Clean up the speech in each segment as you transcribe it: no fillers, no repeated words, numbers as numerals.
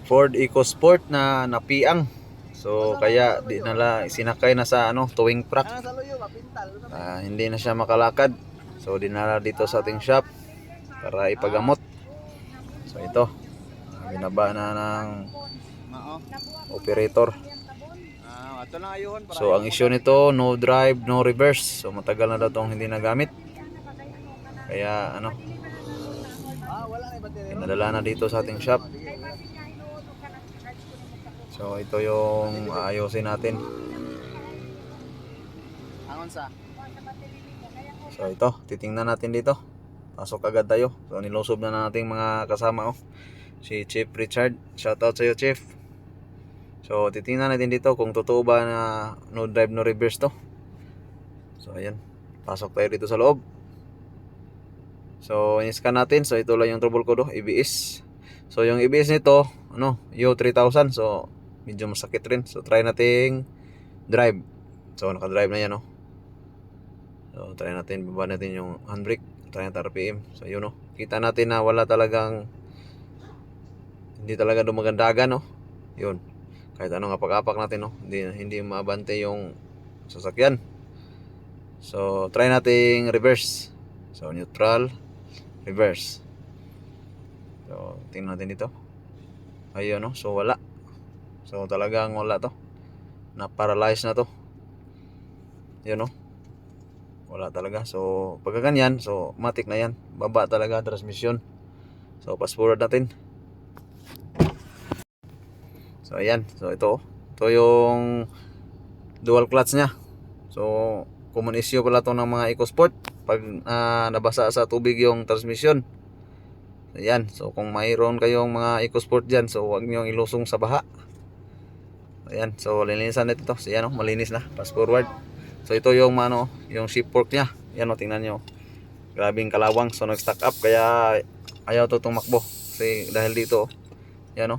Ford EcoSport na napiang. So kaya di nala sinakay na sa towing truck. Hindi na siya makalakad. So dinala dito sa ating shop para ipagamot. So ito, binaba na ng operator. So ang issue nito, no drive, no reverse. So matagal na daw itong hindi nagamit. Kaya pinadala na dito sa ating shop. So ito yung aayusin natin. So ito, titingnan natin dito. Pasok agad tayo. So nilusob na nating mga kasama si Chief Richard. Shoutout sa iyo, Chief. So titingnan natin dito kung totoo ba na no drive no reverse to. So ayan, pasok tayo dito sa loob. So in-scan natin. So ito lang yung trouble code, ABS. So yung ABS nito U3000. So medyo masakit rin. So try nating drive. So naka-drive na yan So try natin, baba natin yung handbrake. Try natin RPM. So yun kita natin na wala talagang, hindi talaga dumagandagan Yun. Kahit anong apak-apak natin hindi maabante yung sasakyan. So try nating reverse. So neutral, reverse. So tingnan natin dito. Ayun so wala. So talagang wala to. Na-paralyze na to. Yun wala talaga. So pagka ganyan, so matik na yan. Baba talaga transmission. So fast forward natin. So ayan. So ito yung dual clutch nya. So common issue pala to ng mga EcoSport pag nabasa sa tubig yung transmission. Ayan. So kung mayroon kayong mga EcoSport dyan, so huwag nyo ilusong sa baha. Ayan. So linisan nito to. So ayan malinis na. Fast forward. So ito yung yung shift fork nya. Ayan tingnan nyo. Grabing kalawang. So nag-stack up kaya ayaw to tumakbo. Kasi dahil dito ayan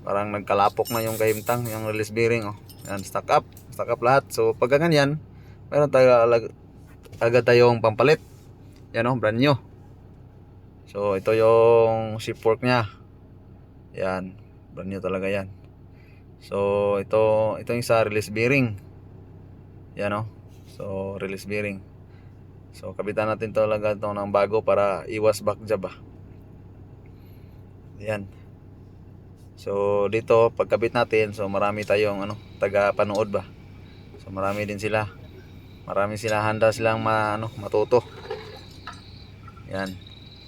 parang nagkalapok na yung kahimtang, yung release bearing Ayan, stack up lahat. So pagka ganyan, meron tayo agad tayong pampalit. Yan brand new. So ito yung shift fork nya. Yan, brand new talaga yan. So ito yung sa release bearing. Yan So release bearing. So kabitan natin talaga ito ng bago para iwas back jab Yan. So dito pagkabit natin, so marami tayong taga panood ba. So marami din sila. Marami sila, handa silang matuto. Yan.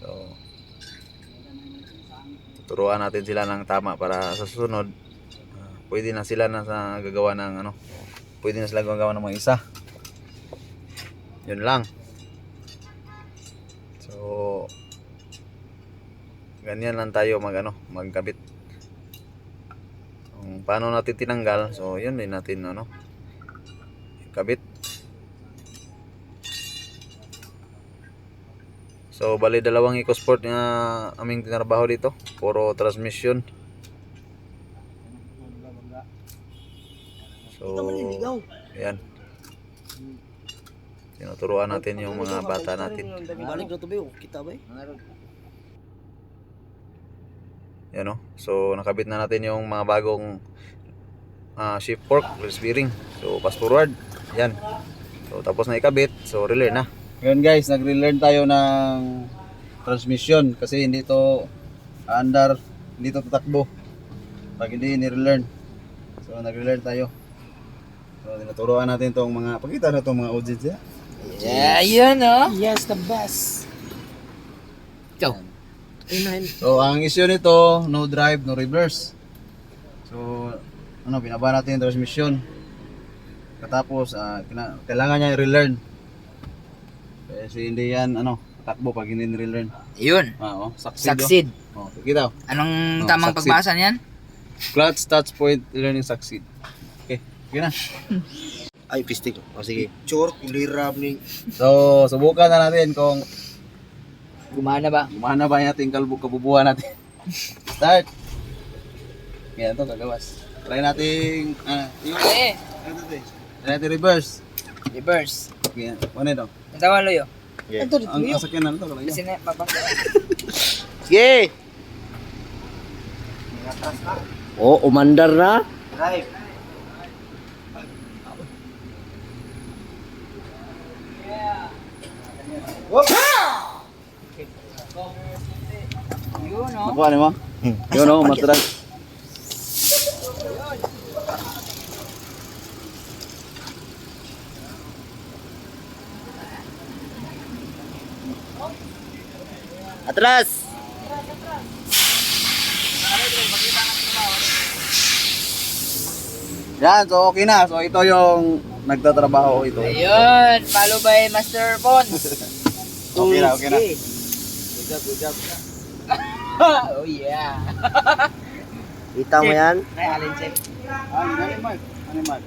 So tuturuan natin sila ng tama para sa susunod pwede na sila sa gagawa ng pwede na sila gagawa ng mga isa. Yun lang. So ganyan lang tayo magkabit. Paano natin tinanggal? So yun din natin kabit. So bali dalawang EcoSport na aming tinrabaho dito. Puro transmission. So ayan. Tinuturuan natin yung mga bata natin. Balik na to ba kita ba Yan So nakabit na natin yung mga bagong shift fork, release bearing. So fast forward. Yan. So tapos na ikabit, so relearn na. Ngayon guys, nag-relearn tayo ng transmission kasi hindi to andar, hindi to tatakbo pag hindi ni-relearn. So nag-relearn tayo. So tinuturuan natin tong mga, pakita na tong mga audience ya. Yeah, yun Yes, the best. Go. So ang issue nito, no drive, no reverse. So binaba natin yung transmission. Katapos kailangan niya i-relearn. Kasi hindi yan takbo pag hindi ni-relearn. Yun. Succeed. Kita. Anong tamang succeed. pagbasa niyan? Clutch, touch point, learning, succeed. Okay, na. Ay, pistik. Sige. Short, lirab ni. So, subukan na natin kung Gumana ba? gumana ba yung ating kabubuhan natin. Start. Kaya ito, kagawas. Try natin, Eh, try natin reverse. reverse. Kaya, ano ito? Ang tawag loyo. Yeah. Ang sakyan na ito. Kasi na, mabang. Sige! Oh, umandar na. Drive. Yun, no? Nakuha ni mo? Yun o, matras. Atras. Yan, so okay na. So ito yung nagtatrabaho ito. Ayun, follow by Master Pons. Okay na, okay na. Good job. Oh yeah. Kita mo yan? Ay, alin check. Ano, Mark?